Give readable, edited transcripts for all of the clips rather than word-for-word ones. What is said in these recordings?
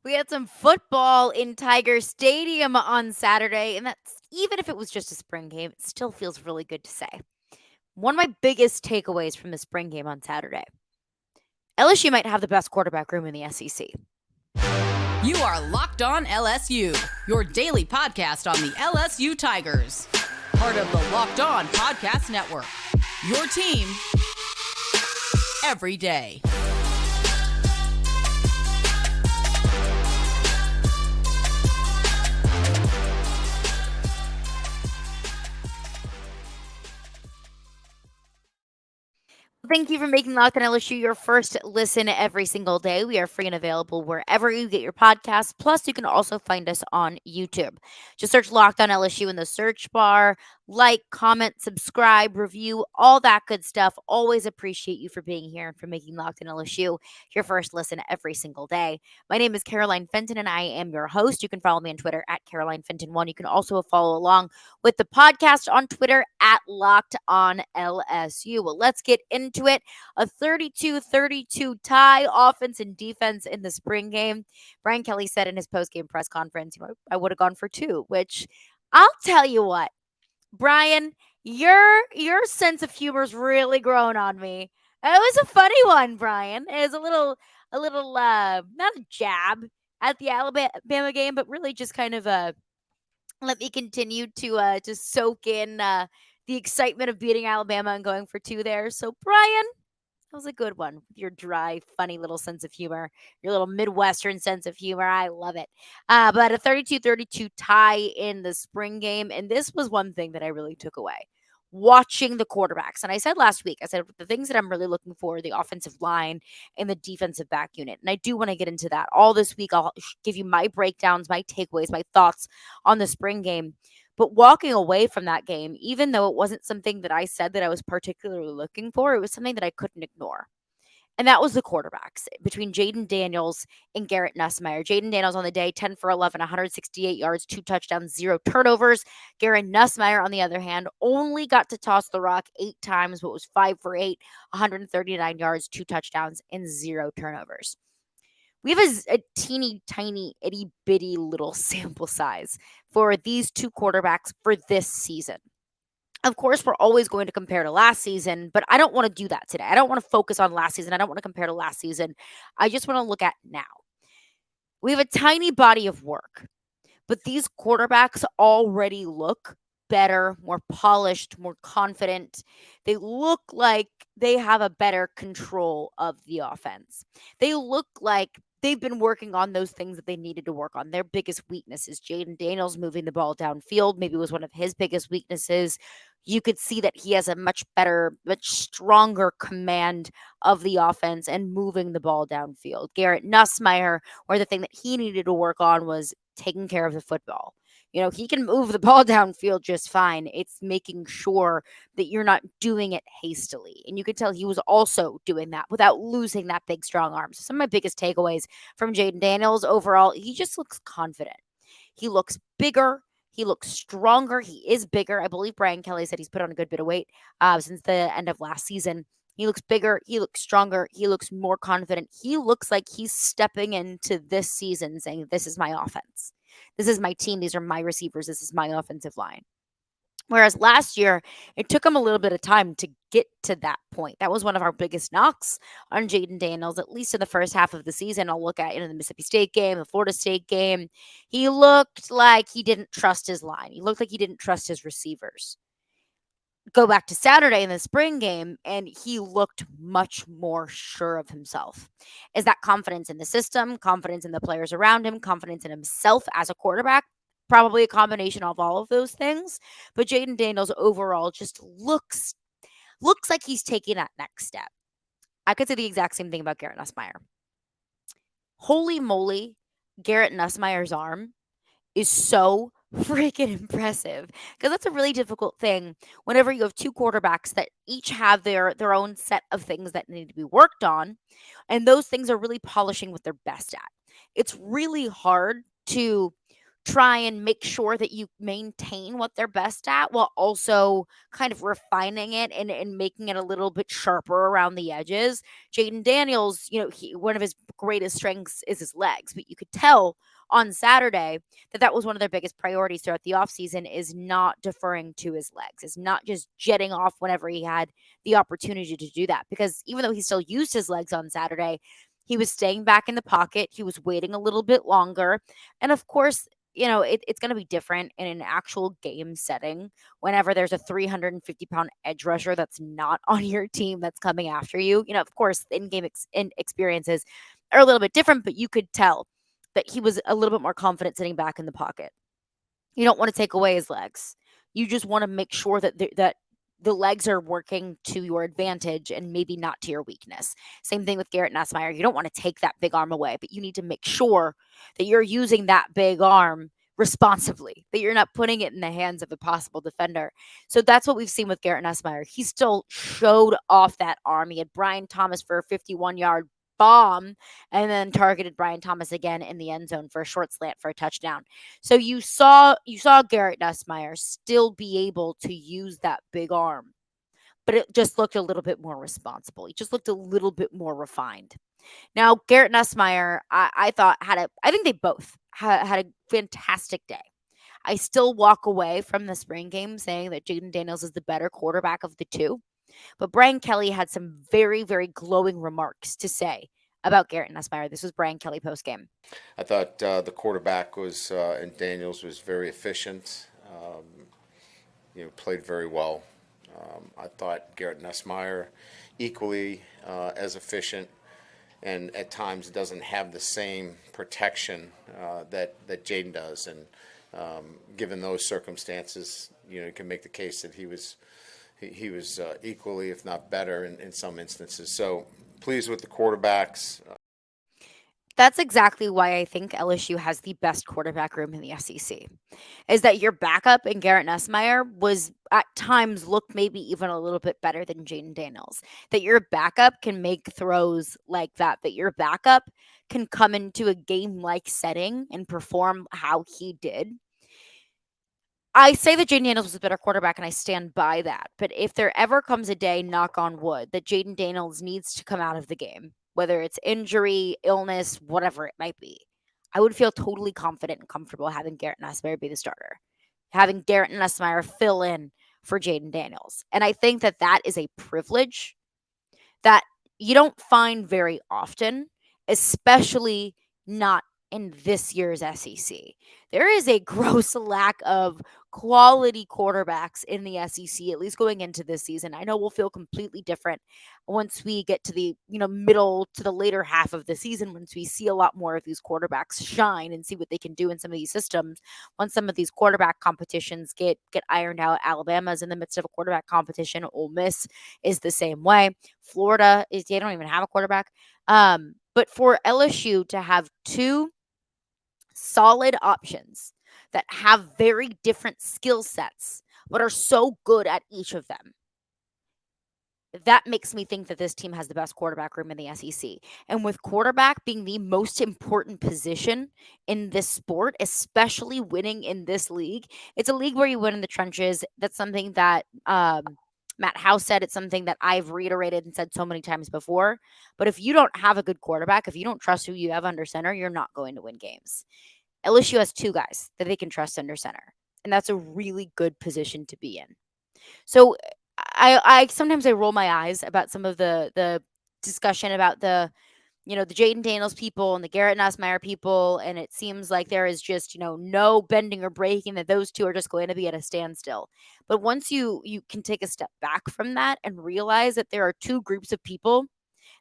We had some football in Tiger Stadium on Saturday, and that's even if it was just a spring game, it still feels really good to say. One of my biggest takeaways from the spring game on Saturday: LSU might have the best quarterback room in the SEC. You are Locked On LSU, your daily podcast on the LSU Tigers. Part of the Locked On Podcast Network. Your team every day. Thank you for making Locked On LSU your first listen every single day. We are free and available wherever you get your podcasts. Plus, you can also find us on YouTube. Just search Locked On LSU in the search bar. Like, comment, subscribe, review, all that good stuff. Always appreciate you for being here and for making Locked On LSU your first listen every single day. My name is Caroline Fenton, and I am your host. You can follow me on Twitter at CarolineFenton1. You can also follow along with the podcast on Twitter at Locked On LSU. Well, let's get into it. A 32-32 tie, offense and defense in the spring game. Brian Kelly said in his post-game press conference, I would have gone for two, which I'll tell you what, Brian, your sense of humor's really grown on me. It was a funny one, Brian. It was a little not a jab at the Alabama game, but really just kind of a let me continue to soak in the excitement of beating Alabama and going for two there. So, Brian, that was a good one with your dry, funny little sense of humor, your little Midwestern sense of humor. I love it. But a 32-32 tie in the spring game. And this was one thing that I really took away. Watching the quarterbacks. And I said last week, I said the things that I'm really looking for are the offensive line and the defensive back unit. And I do want to get into that. All this week, I'll give you my breakdowns, my takeaways, my thoughts on the spring game. But walking away from that game, even though it wasn't something that I said that I was particularly looking for, it was something that I couldn't ignore. And that was the quarterbacks between Jayden Daniels and Garrett Nussmeier. Jayden Daniels on the day, 10 for 11, 168 yards, 2 touchdowns, 0 turnovers. Garrett Nussmeier, on the other hand, only got to toss the rock 8 times, but was 5 for 8, 139 yards, 2 touchdowns, and 0 turnovers. We have a teeny tiny, itty bitty little sample size for these two quarterbacks for this season. Of course, we're always going to compare to last season, but I don't want to do that today. I don't want to focus on last season. I don't want to compare to last season. I just want to look at now. We have a tiny body of work, but these quarterbacks already look better, more polished, more confident. They look like they have a better control of the offense. They look like they've been working on those things that they needed to work on. Their biggest weakness is Jayden Daniels moving the ball downfield. Maybe it was one of his biggest weaknesses. You could see that he has a much better, much stronger command of the offense and moving the ball downfield. Garrett Nussmeier, where the thing that he needed to work on was taking care of the football. He can move the ball downfield just fine. It's making sure that you're not doing it hastily. And you could tell he was also doing that without losing that big, strong arm. So some of my biggest takeaways from Jayden Daniels overall, he just looks confident. He looks bigger. He looks stronger. He is bigger. I believe Brian Kelly said he's put on a good bit of weight since the end of last season. He looks bigger. He looks stronger. He looks more confident. He looks like he's stepping into this season saying, this is my offense. This is my team. These are my receivers. This is my offensive line. Whereas last year, it took him a little bit of time to get to that point. That was one of our biggest knocks on Jayden Daniels, at least in the first half of the season. I'll look at the Mississippi State game, the Florida State game. He looked like he didn't trust his line. He looked like he didn't trust his receivers. Go back to Saturday in the spring game, and he looked much more sure of himself. Is that confidence in the system, confidence in the players around him, confidence in himself as a quarterback? Probably a combination of all of those things. But Jayden Daniels overall just looks like he's taking that next step. I could say the exact same thing about Garrett Nussmeier. Holy moly, Garrett Nussmeier's arm is so freaking impressive, because that's a really difficult thing whenever you have two quarterbacks that each have their own set of things that need to be worked on, and those things are really polishing what they're best at. It's really hard to try and make sure that you maintain what they're best at while also kind of refining it and making it a little bit sharper around the edges. Jayden Daniels, one of his greatest strengths is his legs, but you could tell on Saturday that was one of their biggest priorities throughout the offseason is not deferring to his legs, is not just jetting off whenever he had the opportunity to do that. Because even though he still used his legs on Saturday, he was staying back in the pocket. He was waiting a little bit longer. And of course, it's going to be different in an actual game setting whenever there's a 350-pound edge rusher that's not on your team that's coming after you. Of course, in-game experiences are a little bit different, but you could tell that he was a little bit more confident sitting back in the pocket. You don't want to take away his legs. You just want to make sure that the legs are working to your advantage and maybe not to your weakness. Same thing with Garrett Nussmeier. You don't want to take that big arm away, but you need to make sure that you're using that big arm responsibly, that you're not putting it in the hands of a possible defender. So that's what we've seen with Garrett Nussmeier. He still showed off that arm. He had Brian Thomas for a 51-yard bomb and then targeted Brian Thomas again in the end zone for a short slant for a touchdown. So you saw Garrett Nussmeier still be able to use that big arm, but it just looked a little bit more responsible. He just looked a little bit more refined. Now, Garrett Nussmeier, I think they both had a fantastic day. I still walk away from the spring game saying that Jayden Daniels is the better quarterback of the two. But Brian Kelly had some very, very glowing remarks to say about Garrett Nussmeier. This was Brian Kelly post game. I thought the quarterback was and Daniels was very efficient. Played very well. I thought Garrett Nussmeier equally as efficient, and at times doesn't have the same protection that Jayden does. And given those circumstances, you can make the case that he was equally, if not better, in some instances. So pleased with the quarterbacks. That's exactly why I think LSU has the best quarterback room in the SEC. Is that your backup in Garrett Nussmeier was at times looked maybe even a little bit better than Jayden Daniels. That your backup can make throws like that. That your backup can come into a game-like setting and perform how he did. I say that Jayden Daniels was a better quarterback, and I stand by that. But if there ever comes a day, knock on wood, that Jayden Daniels needs to come out of the game, whether it's injury, illness, whatever it might be, I would feel totally confident and comfortable having Garrett Nussmeier be the starter, having Garrett Nussmeier fill in for Jayden Daniels. And I think that is a privilege that you don't find very often, especially not in this year's SEC. There is a gross lack of quality quarterbacks in the SEC, at least going into this season. I know we'll feel completely different once we get to the middle to the later half of the season, once we see a lot more of these quarterbacks shine and see what they can do in some of these systems. Once some of these quarterback competitions get ironed out, Alabama's in the midst of a quarterback competition. Ole Miss is the same way. Florida they don't even have a quarterback. But for LSU to have two solid options that have very different skill sets, but are so good at each of them, that makes me think that this team has the best quarterback room in the SEC. And with quarterback being the most important position in this sport, especially winning in this league, it's a league where you win in the trenches. That's something that Matt House said. It's something that I've reiterated and said so many times before. But if you don't have a good quarterback, if you don't trust who you have under center, you're not going to win games. LSU has two guys that they can trust under center, and that's a really good position to be in. So I sometimes I roll my eyes about some of the discussion about the Jayden Daniels people and the Garrett Nussmeier people, and it seems like there is just no bending or breaking, that those two are just going to be at a standstill. But once you can take a step back from that and realize that there are two groups of people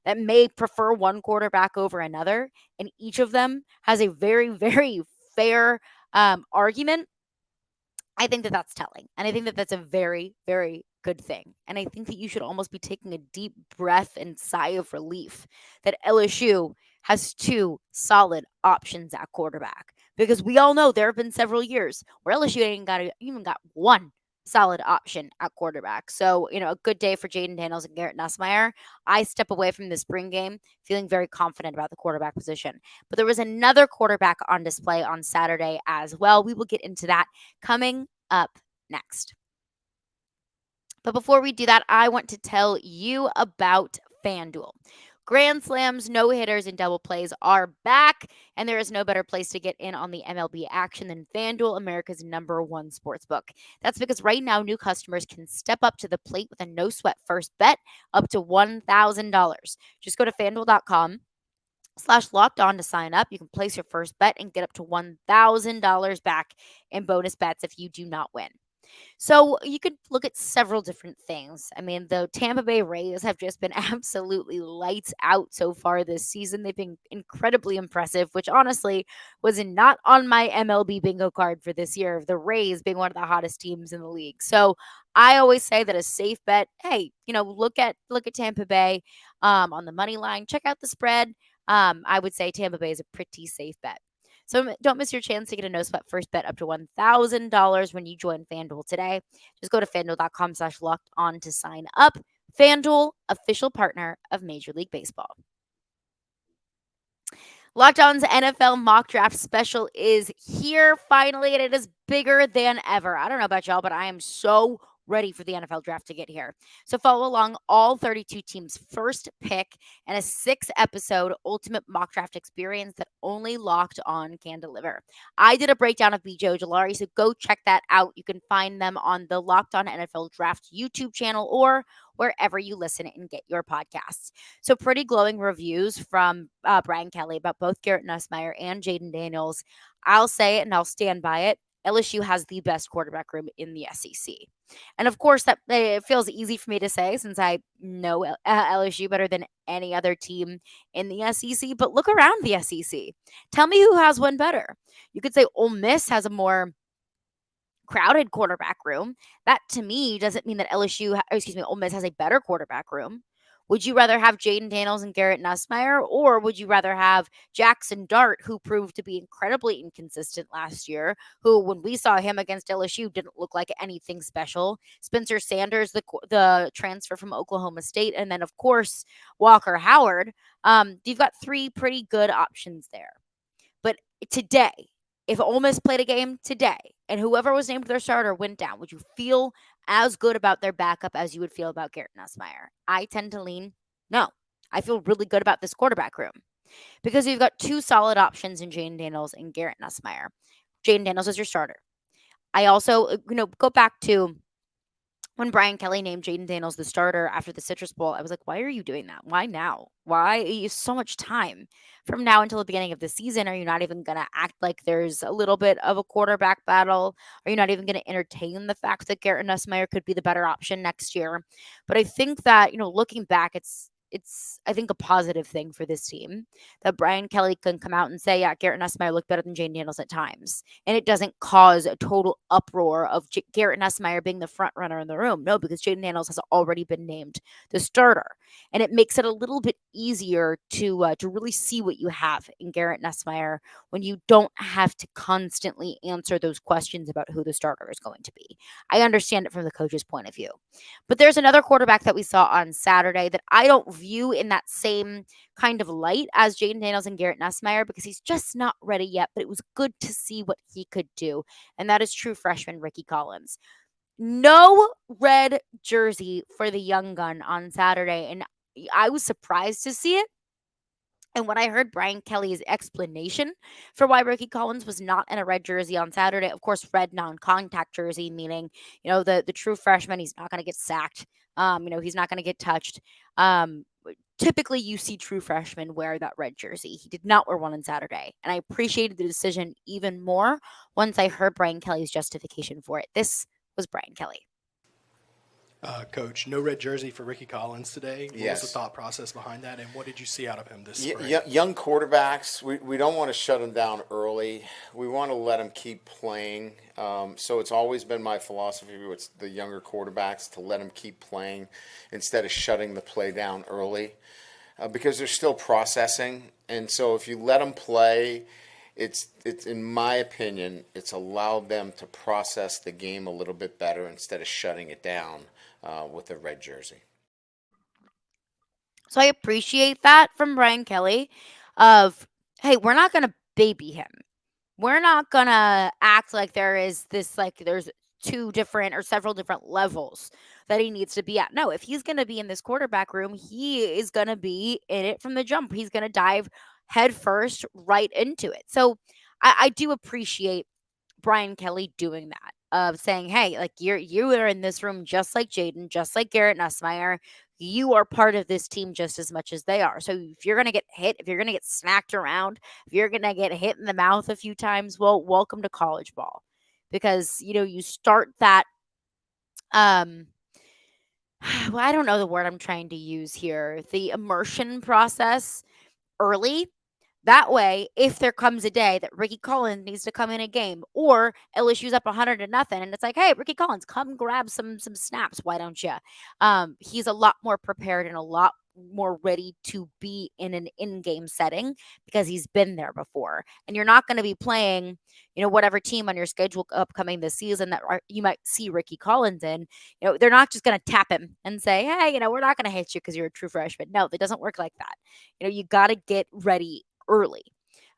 that may prefer one quarterback over another, and each of them has a very, very fair argument, I think that that's telling. And I think that that's a very, very good thing. And I think that you should almost be taking a deep breath and sigh of relief that LSU has two solid options at quarterback. Because we all know there have been several years where LSU ain't even got one solid option at quarterback. So, a good day for Jayden Daniels and Garrett Nussmeier. I step away from the spring game feeling very confident about the quarterback position. But there was another quarterback on display on Saturday as well. We will get into that coming up next. But before we do that, I want to tell you about FanDuel. Grand slams, no hitters, and double plays are back, and there is no better place to get in on the MLB action than FanDuel, America's #1 sportsbook. That's because right now, new customers can step up to the plate with a no sweat first bet up to $1,000. Just go to fanduel.com/locked on to sign up. You can place your first bet and get up to $1,000 back in bonus bets if you do not win. So you could look at several different things. I mean, the Tampa Bay Rays have just been absolutely lights out so far this season. They've been incredibly impressive, which honestly was not on my MLB bingo card for this year, of the Rays being one of the hottest teams in the league. So I always say that a safe bet, hey, look at Tampa Bay on the money line. Check out the spread. I would say Tampa Bay is a pretty safe bet. So don't miss your chance to get a no sweat first bet up to $1,000 when you join FanDuel today. Just go to fanduel.com/locked on to sign up. FanDuel, official partner of Major League Baseball. Locked On's NFL mock draft special is here finally, and it is bigger than ever. I don't know about y'all, but I am so ready for the NFL draft to get here. So follow along all 32 teams' first pick and a 6-episode ultimate mock draft experience that only Locked On can deliver. I did a breakdown of BJ Ojolari, so go check that out. You can find them on the Locked On NFL Draft YouTube channel or wherever you listen and get your podcasts. So pretty glowing reviews from Brian Kelly about both Garrett Nussmeier and Jayden Daniels. I'll say it and I'll stand by it. LSU has the best quarterback room in the SEC. And of course, that it feels easy for me to say since I know LSU better than any other team in the SEC. But look around the SEC. Tell me who has one better. You could say Ole Miss has a more crowded quarterback room. That to me doesn't mean that Ole Miss has a better quarterback room. Would you rather have Jayden Daniels and Garrett Nussmeier, or would you rather have Jackson Dart, who proved to be incredibly inconsistent last year, who, when we saw him against LSU, didn't look like anything special? Spencer Sanders, the transfer from Oklahoma State, and then, of course, Walker Howard. You've got 3 pretty good options there. But today, if Ole Miss played a game today and whoever was named their starter went down, would you feel as good about their backup as you would feel about Garrett Nussmeier? I tend to lean no. I feel really good about this quarterback room because you've got 2 solid options in Jayden Daniels and Garrett Nussmeier. Jayden Daniels is your starter. I also, go back to when Brian Kelly named Jayden Daniels the starter after the Citrus Bowl. I was like, why are you doing that? Why now? Why? You have so much time from now until the beginning of the season. Are you not even going to act like there's a little bit of a quarterback battle? Are you not even going to entertain the fact that Garrett Nussmeier could be the better option next year? But I think that, looking back, it's I think a positive thing for this team that Brian Kelly can come out and say, yeah, Garrett Nussmeier looked better than Jayden Daniels at times. And it doesn't cause a total uproar of Garrett Nussmeier being the front runner in the room. No, because Jayden Daniels has already been named the starter. And it makes it a little bit easier to really see what you have in Garrett Nussmeier when you don't have to constantly answer those questions about who the starter is going to be. I understand it from the coach's point of view. But there's another quarterback that we saw on Saturday that I don't view in that same kind of light as Jayden Daniels and Garrett Nussmeier because he's just not ready yet, but it was good to see what he could do. And that is true freshman Ricky Collins. No red jersey for the young gun on Saturday, and I was surprised to see it. And when I heard Brian Kelly's explanation for why Ricky Collins was not in a red jersey on Saturday, of course, red non-contact jersey, meaning, the true freshman, he's not going to get sacked. He's not going to get touched. Typically, you see true freshmen wear that red jersey. He did not wear one on Saturday. And I appreciated the decision even more once I heard Brian Kelly's justification for it. This was Brian Kelly. Coach, no red jersey for Ricky Collins today. What Yes. was the thought process behind that, and what did you see out of him this spring? Young quarterbacks, we don't want to shut them down early. We want to let them keep playing. So it's always been my philosophy with the younger quarterbacks to let them keep playing instead of shutting the play down early because they're still processing. And so if you let them play it's in my opinion, it's allowed them to process the game a little bit better instead of shutting it down with a red jersey. So I appreciate that from Brian Kelly of, hey, we're not going to baby him. We're not going to act like there is this, like there's two different or several different levels that he needs to be at. No, if he's going to be in this quarterback room, he is going to be in it from the jump. He's going to dive head first right into it. So I do appreciate Brian Kelly doing that, of saying, "Hey, like you are in this room just like Jayden, just like Garrett Nussmeier. You are part of this team just as much as they are. So if you're gonna get hit, if you're gonna get smacked around, if you're gonna get hit in the mouth a few times, well, welcome to college ball, because you start that um." Well, I don't know the word I'm trying to use here. The immersion process early. That way, if there comes a day that Ricky Collins needs to come in a game, or LSU's up 100 to nothing, and it's like, hey, Ricky Collins, come grab some snaps. Why don't you? He's a lot more prepared and a lot more ready to be in an in-game setting because he's been there before. And you're not going to be playing, whatever team on your schedule upcoming this season that you might see Ricky Collins in. They're not just going to tap him and say, hey, we're not going to hit you because you're a true freshman. No, it doesn't work like that. You got to get ready early.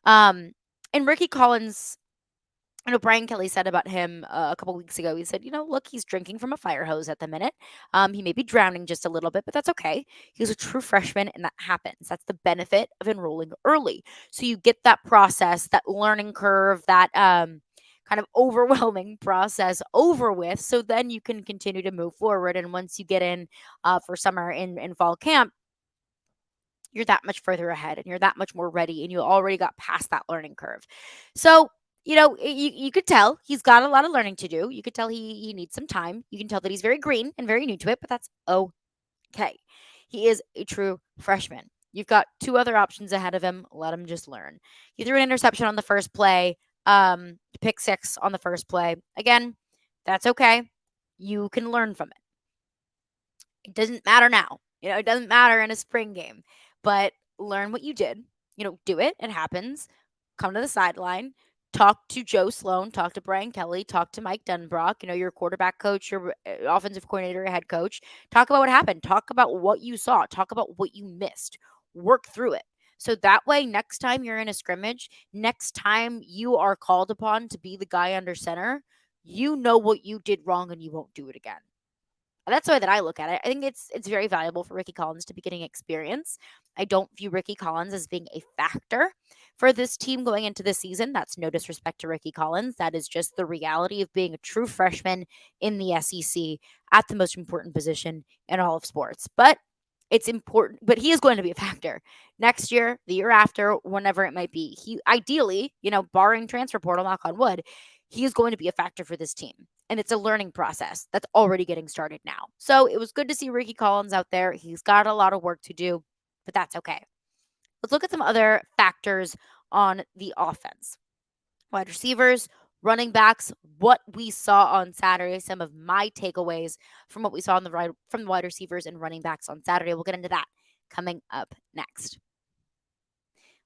And Ricky Collins, Brian Kelly said about him a couple weeks ago, he said, look, he's drinking from a fire hose at the minute. He may be drowning just a little bit, but that's okay. He's a true freshman, and that happens. That's the benefit of enrolling early. So you get that process, that learning curve, that kind of overwhelming process over with. So then you can continue to move forward. And once you get in for summer in fall camp, you're that much further ahead and you're that much more ready, and you already got past that learning curve. So, you could tell he's got a lot of learning to do. You could tell he needs some time. You can tell that he's very green and very new to it, but that's okay. He is a true freshman. You've got two other options ahead of him. Let him just learn. He threw an interception on the first play, pick six on the first play. Again, that's okay. You can learn from it. It doesn't matter now. It doesn't matter in a spring game, but learn what you did. Do it. It happens. Come to the sideline. Talk to Joe Sloan. Talk to Brian Kelly. Talk to Mike Dunbrock. Your quarterback coach, your offensive coordinator, head coach. Talk about what happened. Talk about what you saw. Talk about what you missed. Work through it. So that way, next time you're in a scrimmage, next time you are called upon to be the guy under center, you know what you did wrong and you won't do it again. That's the way that I look at it. I think it's very valuable for Ricky Collins to be getting experience. I don't view Ricky Collins as being a factor for this team going into this season. That's no disrespect to Ricky Collins. That is just the reality of being a true freshman in the SEC at the most important position in all of sports. But it's important, but he is going to be a factor next year, the year after, whenever it might be. He ideally, barring transfer portal, knock on wood, he is going to be a factor for this team. And it's a learning process that's already getting started now. So it was good to see Ricky Collins out there. He's got a lot of work to do, but that's okay. Let's look at some other factors on the offense. Wide receivers, running backs, what we saw on Saturday, some of my takeaways from what we saw from the wide receivers and running backs on Saturday. We'll get into that coming up next.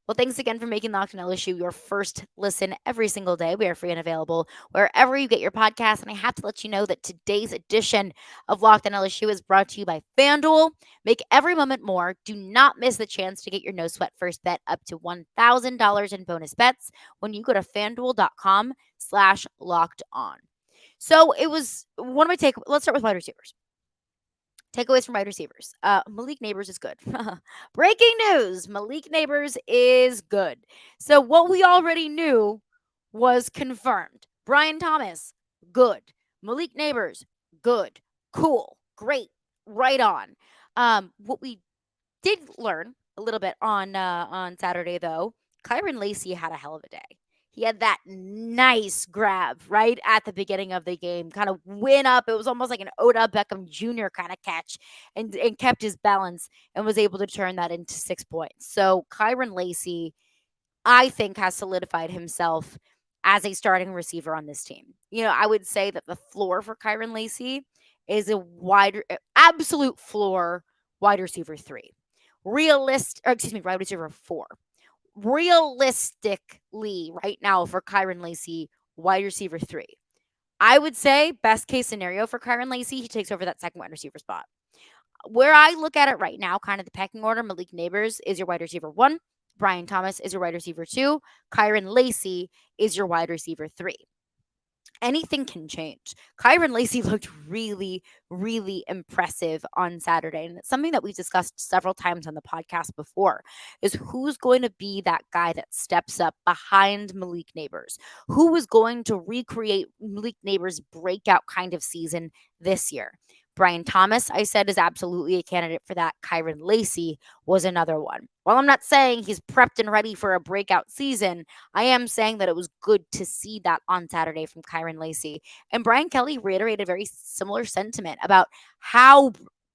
Well, thanks again for making Locked On LSU your first listen every single day. We are free and available wherever you get your podcasts. And I have to let you know that today's edition of Locked On LSU is brought to you by FanDuel. Make every moment more. Do not miss the chance to get your no sweat first bet up to $1,000 in bonus bets when you go to FanDuel.com/locked on. So it was one of my let's start with wide receivers. Takeaways from wide receivers. Malik Neighbors is good. Breaking news. Malik Neighbors is good. So what we already knew was confirmed. Brian Thomas, good. Malik Neighbors, good. Cool. Great. Right on. What we did learn a little bit on Saturday, though, Kyron Lacey had a hell of a day. He had that nice grab right at the beginning of the game, kind of went up. It was almost like an Odell Beckham Jr. kind of catch, and kept his balance and was able to turn that into 6 points. So Kyron Lacey, I think, has solidified himself as a starting receiver on this team. I would say that the floor for Kyron Lacey is a absolute floor wide receiver 3. Wide receiver 4. realistically, right now for Kyron Lacy, wide receiver 3. I would say best case scenario for Kyron Lacy, he takes over that second wide receiver spot. Where I look at it right now, kind of the pecking order, Malik Neighbors is your wide receiver 1. Brian Thomas is your wide receiver 2. Kyron Lacy is your wide receiver 3. Anything can change. Kyron Lacy looked really, really impressive on Saturday. And it's something that we've discussed several times on the podcast before is who's going to be that guy that steps up behind Malik Neighbors? Who is going to recreate Malik Neighbors' breakout kind of season this year? Brian Thomas, I said, is absolutely a candidate for that. Kyron Lacy was another one. While I'm not saying he's prepped and ready for a breakout season, I am saying that it was good to see that on Saturday from Kyron Lacy. And Brian Kelly reiterated a very similar sentiment about how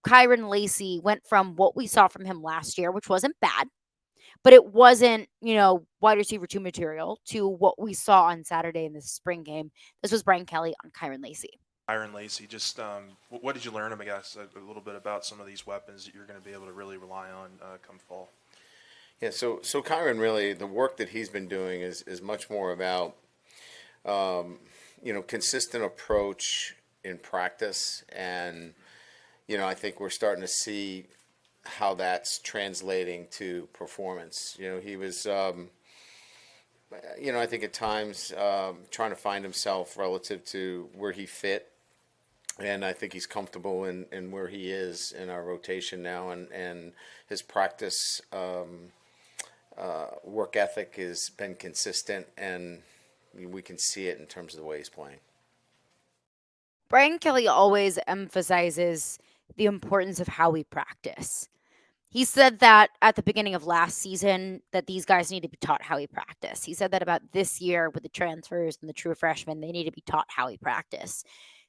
Kyron Lacy went from what we saw from him last year, which wasn't bad, but it wasn't, wide receiver 2 material, to what we saw on Saturday in the spring game. This was Brian Kelly on Kyron Lacy. Kyron Lacy, just what did you learn, I guess, a little bit about some of these weapons that you're going to be able to really rely on come fall? Yeah, so Kyron, really, the work that he's been doing is much more about, consistent approach in practice. And, I think we're starting to see how that's translating to performance. He was, I think at times trying to find himself relative to where he fit. And I think he's comfortable in where he is in our rotation now. And his practice work ethic has been consistent, and we can see it in terms of the way he's playing. Brian Kelly always emphasizes the importance of how we practice. He said that at the beginning of last season that these guys need to be taught how we practice. He said that about this year with the transfers and the true freshmen, they need to be taught how we practice.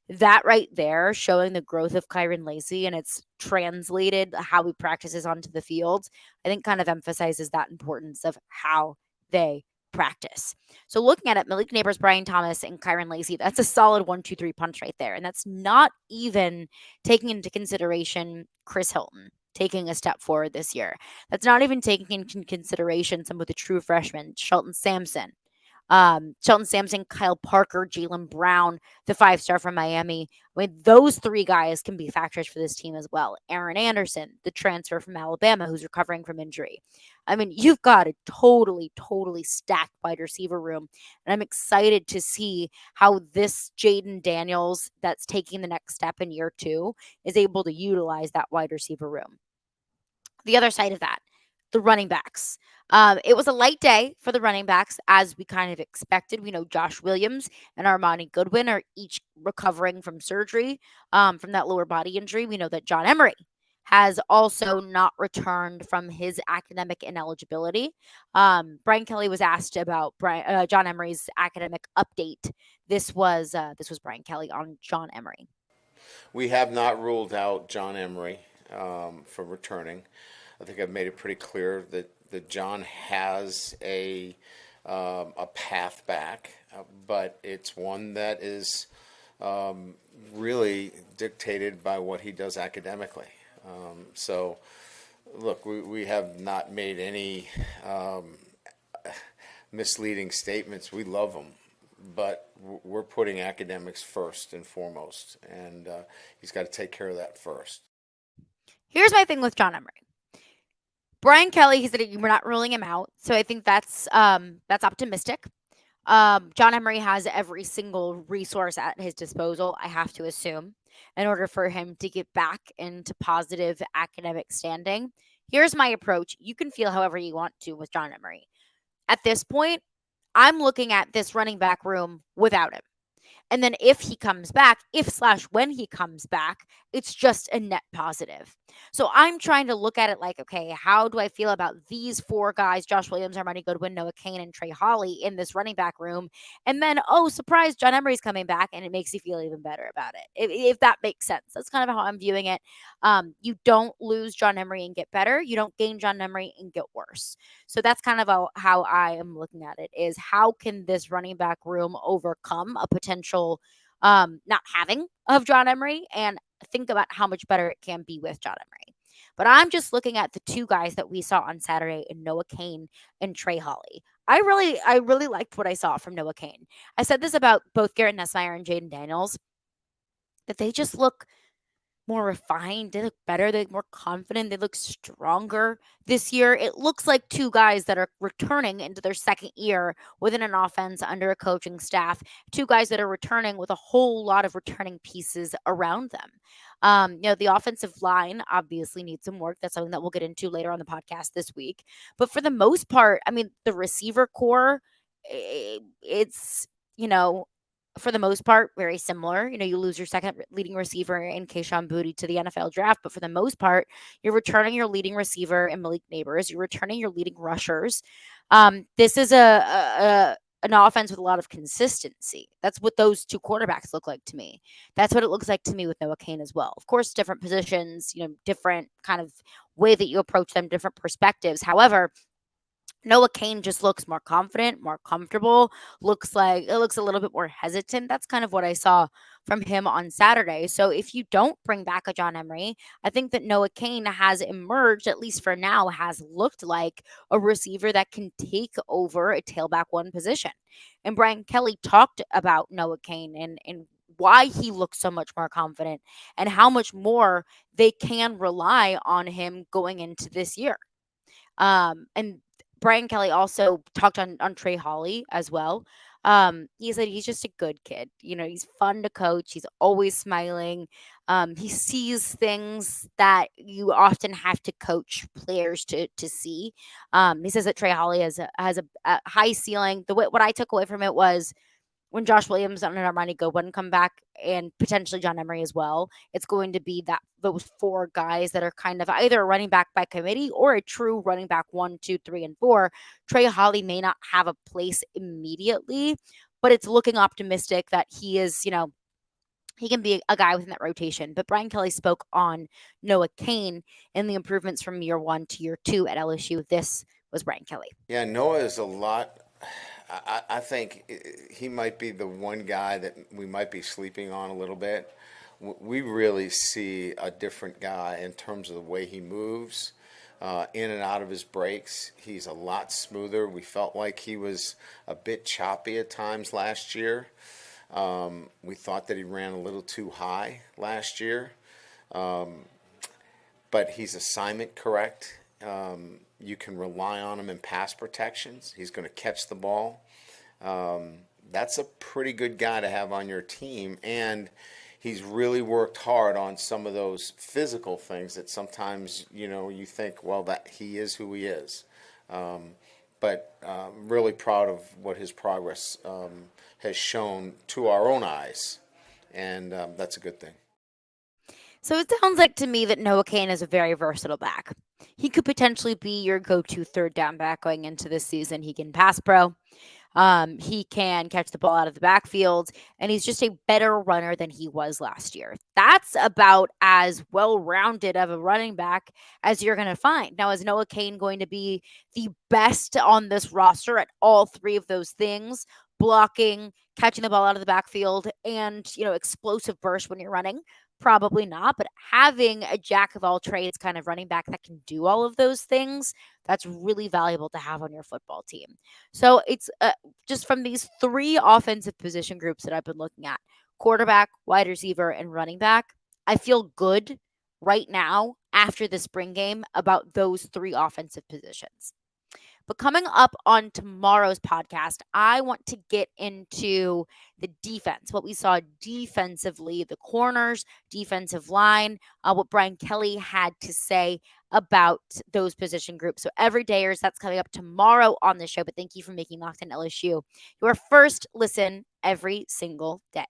That right there, showing the growth of Kyron Lacy, and it's translated how he practices onto the field, I think kind of emphasizes that importance of how they practice. So looking at it, Malik Neighbors, Brian Thomas, and Kyron Lacy, that's a solid 1-2-3 punch right there. And that's not even taking into consideration Chris Hilton taking a step forward this year. That's not even taking into consideration some of the true freshmen, Shelton Sampson, Kyle Parker, Jaylen Brown, the 5-star from Miami. I mean, those 3 guys can be factors for this team as well. Aaron Anderson, the transfer from Alabama, who's recovering from injury. I mean, you've got a totally, totally stacked wide receiver room. And I'm excited to see how this Jayden Daniels that's taking the next step in year 2 is able to utilize that wide receiver room. The other side of that, the running backs. It was a light day for the running backs, as we kind of expected. We know Josh Williams and Armani Goodwin are each recovering from surgery from that lower body injury. We know that John Emery has also not returned from his academic ineligibility. Brian Kelly was asked about John Emery's academic update. This was Brian Kelly on John Emery. We have not ruled out John Emery for returning. I think I've made it pretty clear that John has a path back, but it's one that is really dictated by what he does academically. So, look, we have not made any misleading statements. We love him, but we're putting academics first and foremost, and he's got to take care of that first. Here's my thing with John Emery. Brian Kelly, he said we're not ruling him out, so I think that's optimistic. John Emery has every single resource at his disposal, I have to assume, in order for him to get back into positive academic standing. Here's my approach. You can feel however you want to with John Emery. At this point, I'm looking at this running back room without him. And then if he comes back, when he comes back, it's just a net positive. So I'm trying to look at it like, okay, how do I feel about these 4 guys, Josh Williams, Armani Goodwin, Noah Kane, and Trey Holly in this running back room? And then, oh, surprise, John Emery's coming back, and it makes you feel even better about it, if that makes sense. That's kind of how I'm viewing it. You don't lose John Emery and get better. You don't gain John Emery and get worse. So that's kind of how I am looking at it, is how can this running back room overcome a potential not having of John Emery, and think about how much better it can be with John Emery. But I'm just looking at the two guys that we saw on Saturday in Noah Kane and Trey Holly. I really liked what I saw from Noah Kane. I said this about both Garrett Nussmeier and Jayden Daniels, that they just look more refined. They look better. They look more confident. They look stronger this year. It looks like two guys that are returning into their second year within an offense under a coaching staff. Two guys that are returning with a whole lot of returning pieces around them. The offensive line obviously needs some work. That's something that we'll get into later on the podcast this week. But for the most part, I mean, the receiver core, it's, you know, for the most part, very similar. You lose your second leading receiver in Kayshon Boutte to the NFL draft, but for the most part, you're returning your leading receiver in Malik Neighbors. You're returning your leading rushers. This is an offense with a lot of consistency. That's what those two quarterbacks look like to me. That's what it looks like to me with Noah Kane as well. Of course, different positions, different kind of way that you approach them, different perspectives. However, Noah Kane just looks more confident, more comfortable, looks a little bit more hesitant. That's kind of what I saw from him on Saturday. So if you don't bring back a John Emery, I think that Noah Kane has emerged, at least for now, has looked like a receiver that can take over a tailback one position. And Brian Kelly talked about Noah Kane and why he looks so much more confident and how much more they can rely on him going into this year. And Brian Kelly also talked on Trey Holly as well. He said he's just a good kid. He's fun to coach. He's always smiling. He sees things that you often have to coach players to see. He says that Trey Holly has a high ceiling. What I took away from it was when Josh Williams and Armani Goodwin come back, and potentially John Emery as well, it's going to be those four guys that are kind of either a running back by committee or a true running back 1, 2, 3, and 4. Trey Holly may not have a place immediately, but it's looking optimistic that he is, he can be a guy within that rotation. But Brian Kelly spoke on Noah Kane and the improvements from year 1 to year 2 at LSU. This was Brian Kelly. Yeah, Noah is a lot. I think he might be the one guy that we might be sleeping on a little bit. We really see a different guy in terms of the way he moves in and out of his breaks. He's a lot smoother. We felt like he was a bit choppy at times last year. We thought that he ran a little too high last year. But he's assignment correct. You can rely on him in pass protections. He's going to catch the ball. That's a pretty good guy to have on your team. And he's really worked hard on some of those physical things that sometimes, you think, well, that he is who he is. But really proud of what his progress has shown to our own eyes. And that's a good thing. So it sounds like to me that Noah Kane is a very versatile back. He could potentially be your go-to third down back going into this season. He can pass pro. He can catch the ball out of the backfield, and he's just a better runner than he was last year. That's about as well-rounded of a running back as you're going to find. Now, is Noah Kane going to be the best on this roster at all three of those things? Blocking, catching the ball out of the backfield, and, explosive burst when you're running? Probably not, but having a jack of all trades kind of running back that can do all of those things, that's really valuable to have on your football team. So it's just from these three offensive position groups that I've been looking at, quarterback, wide receiver, and running back, I feel good right now after the spring game about those three offensive positions. But coming up on tomorrow's podcast, I want to get into the defense, what we saw defensively, the corners, defensive line, what Brian Kelly had to say about those position groups. So everydayers, that's coming up tomorrow on the show. But thank you for making Locked On LSU your first listen every single day.